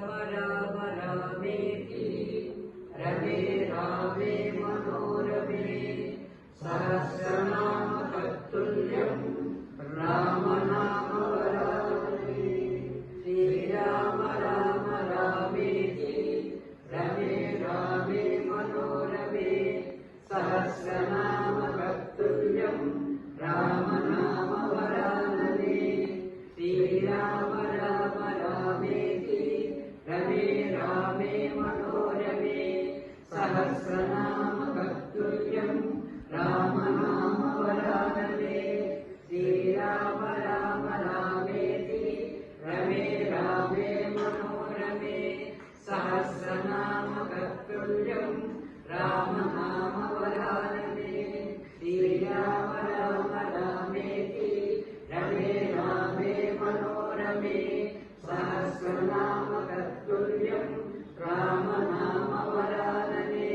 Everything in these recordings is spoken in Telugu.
राम रामेति रमे रामे मनोरमे सहस्रनाम तत्तुल्यं राम नाम वरानने श्रीराम राम रामेति रमे रामे मनोरमे सहस्रनाम तत्तुल्यं राम नाम वरानने श्रीराम राम रामेति रमे रामे मनोरमे सहस्रनाम तत्तुल्यं राम नाम वरानने श्रीराम राम रामेति रमे रामे मनोरमे सहस्रनाम तत्तुल्यं राम नाम वरानने श्रीराम राम रामेति रमे रामे मनोरमे सहस्रनाम तत्तुल्यं राम नाम वरानने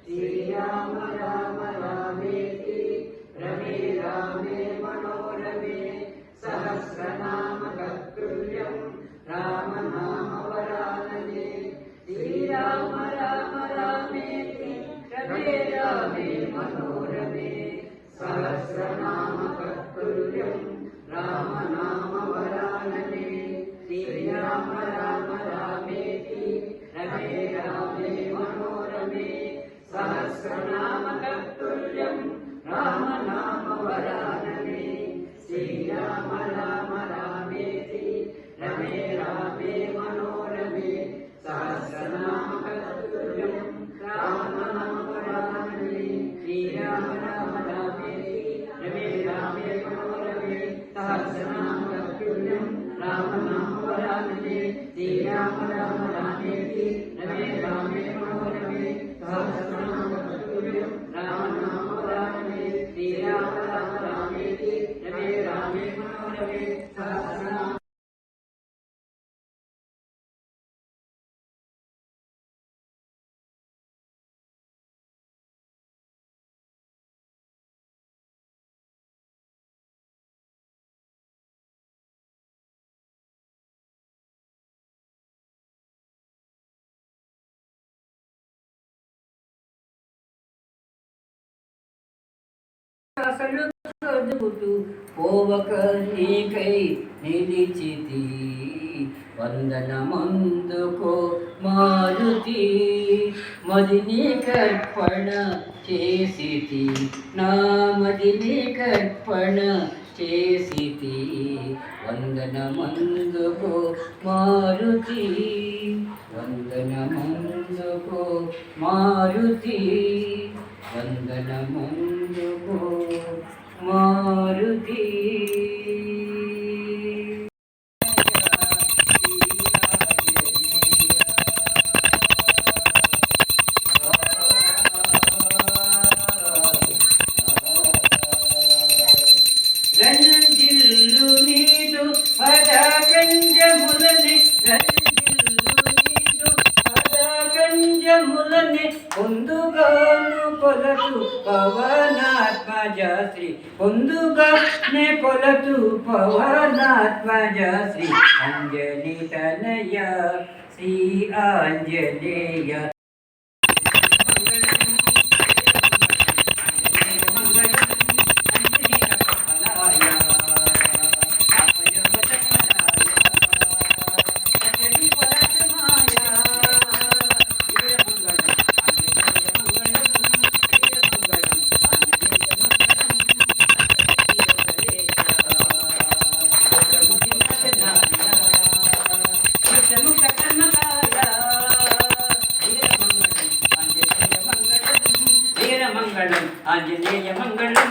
श्रीराम राम रामेति रमे रामे मनोरमे सहस्रनाम तत्तुल्यं राम नाम वरानने श्रीराम राम रामेति रमे रामे मनोरमे सहस्रनाम तत्तुल्यं राम नाम वरानने श्रीराम राम रामेति रमे रामे मनोरमे सहस्रनाम तत्तुल्यं राम नाम वरानने श्रीराम राम रामेति रमे रामे मनोरमे सहस्रनाम तत्तुल्यं राम नाम वरानने श्रीराम राम रामेति रमे रामे मनोरमे सहस्रनाम तत्तुल्यं राम नाम वरानने श्रीराम राम रामेति रमे रामे मनोरमे सहस्रनाम तत्तुल्यं राम नाम वरानने श्रीराम राम रामेति रमे रामे मनोरमे सहस्रनाम అసలు చదువుతూ పోవక నీకై నిలిచితి వందనమందుకో మారుతి మదిని కర్పణ చేసితి నా మదిని కర్పణ చేసితి వందనమందుకో మారుతి వందనమందుకో మారుతి వందనమందుకో మారుతి రంజిల్లు నీదు పదకంజములని కంజములని పొందుగాను కొలటు పవనాత్మజ శ్రీ పొందుగానే కొలటు పవనాత్మజ శ్రీ అంజలి తనయ శ్రీ ఆంజనేయ మంగళం ఆంజనేయ మంగళం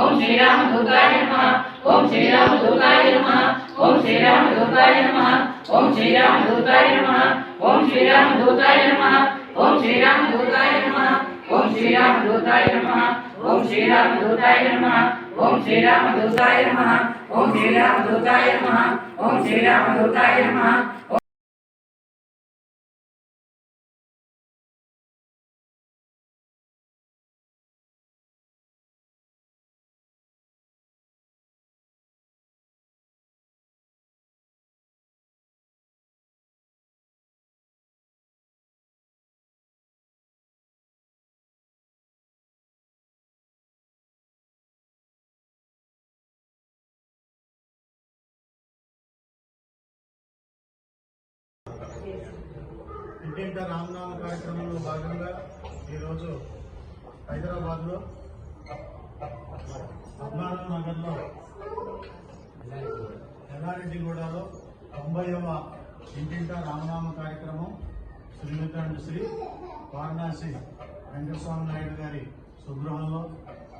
ఓం శ్రీరామదూతాయ నమః ఓం శ్రీరామదూతాయ నమః ఓం శ్రీరామదూతాయ నమః ఓం శ్రీరామదూతాయ నమః ఓం శ్రీరామదూతాయ నమః ఓం శ్రీరామదూతాయ నమః ఓం శ్రీరామదూతాయ నమః ఓం శ్రీరామదూతాయ నమః ఓం శ్రీరామదూతాయ నమః ఓం శ్రీరామదూతాయ నమః ఓం శ్రీరామదూతాయ నమః ఇంటింట రామనామ కార్యక్రమంలో భాగంగా ఈరోజు హైదరాబాద్లో పద్మనాభ నగర్లో ఎల్లారెడ్డిగూడలో 90వ ఇంటింట రామనామ కార్యక్రమం శ్రీమతి అండ్ శ్రీ వారణాసి వెంకటస్వామి నాయుడు గారి స్వగృహంలో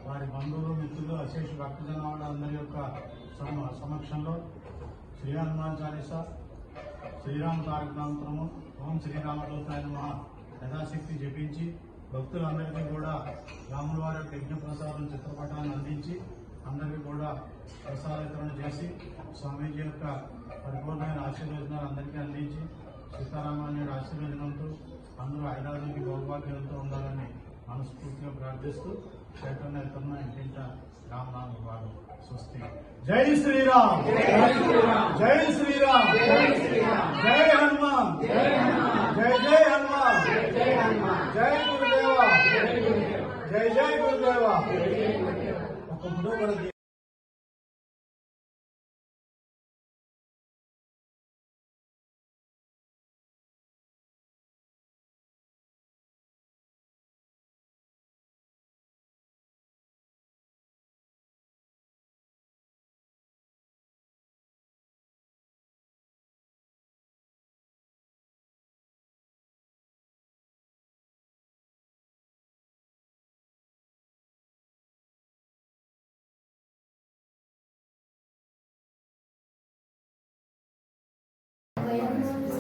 వారి బంధువులు మిత్రులు అశేష భక్తజనాల అందరి యొక్క సమక్షంలో శ్రీ హనుమాన్ చాలీసా శ్రీరామ తారక మంత్రము ఓం శ్రీరామదూతాయ నమః యథాశక్తి జపించి భక్తులందరికీ కూడా రాముల వారి యొక్క యజ్ఞప్రసాదం చిత్రపటాన్ని అందించి అందరికీ కూడా ప్రసాద వితరణ చేసి స్వామీజీ యొక్క పరిపూర్ణమైన ఆశీర్వచనాలు అందరికీ అందించి సీతారామాన్యుడి ఆశీర్వచనంతో అందరూ ఐరాజుకి భౌభాగ్యంతో ఉండాలని మనస్ఫూర్తిగా ప్రార్థిస్తూ చైతన్య వితరణ ఇంటింట రామనామ భాగం స్వస్తి. జై శ్రీరామ్, జై శ్రీరామ్, జై హనుమాన్, జై జై హనుమాన్, జై గురుదేవ, జై జై గురుదేవ. ఒక గురువు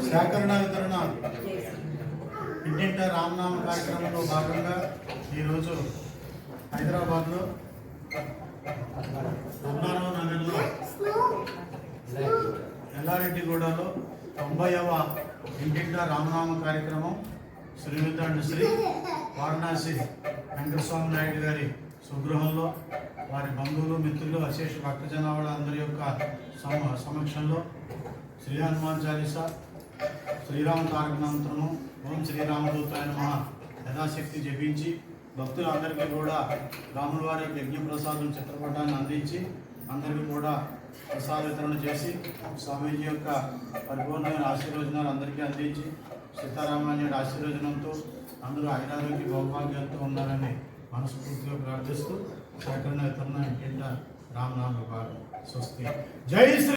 సేకరణ వితరణ ఇంటింట రామనామ కార్యక్రమంలో భాగంగా ఈరోజు హైదరాబాద్లో పద్మనాభ నగర్లో ఎల్లారెడ్డిగూడలో 90వ ఇంటింట రామనామ కార్యక్రమం శ్రీమతి అండ్ శ్రీ వారణాసి వెంకటస్వామి నాయుడు గారి స్వగృహంలో వారి బంధువులు మిత్రులు అశేష భక్తజనాల అందరి యొక్క సమక్షంలో శ్రీ హనుమాన్ చాలీసా శ్రీరామ తారక మంత్రము ఓం శ్రీరామదూతాయ నమః యథాశక్తి జపించి భక్తులందరికీ కూడా రాముల వారి యొక్క యజ్ఞప్రసాదం చిత్రపటాన్ని అందించి అందరికీ కూడా ప్రసాద వితరణ చేసి స్వామీజీ యొక్క పరిపూర్ణమైన ఆశీర్వచనాలు అందరికీ అందించి సీతారామాన్యుడి ఆశీర్వచనంతో అందరూ ఐరారోగ్య భౌభాగ్యంతో ఉండాలని మనస్ఫూర్తిగా ప్రార్థిస్తూ సేకరణ వితరణ ఇంటింట రామనామ భాగం స్వస్తి. జై శ్రీ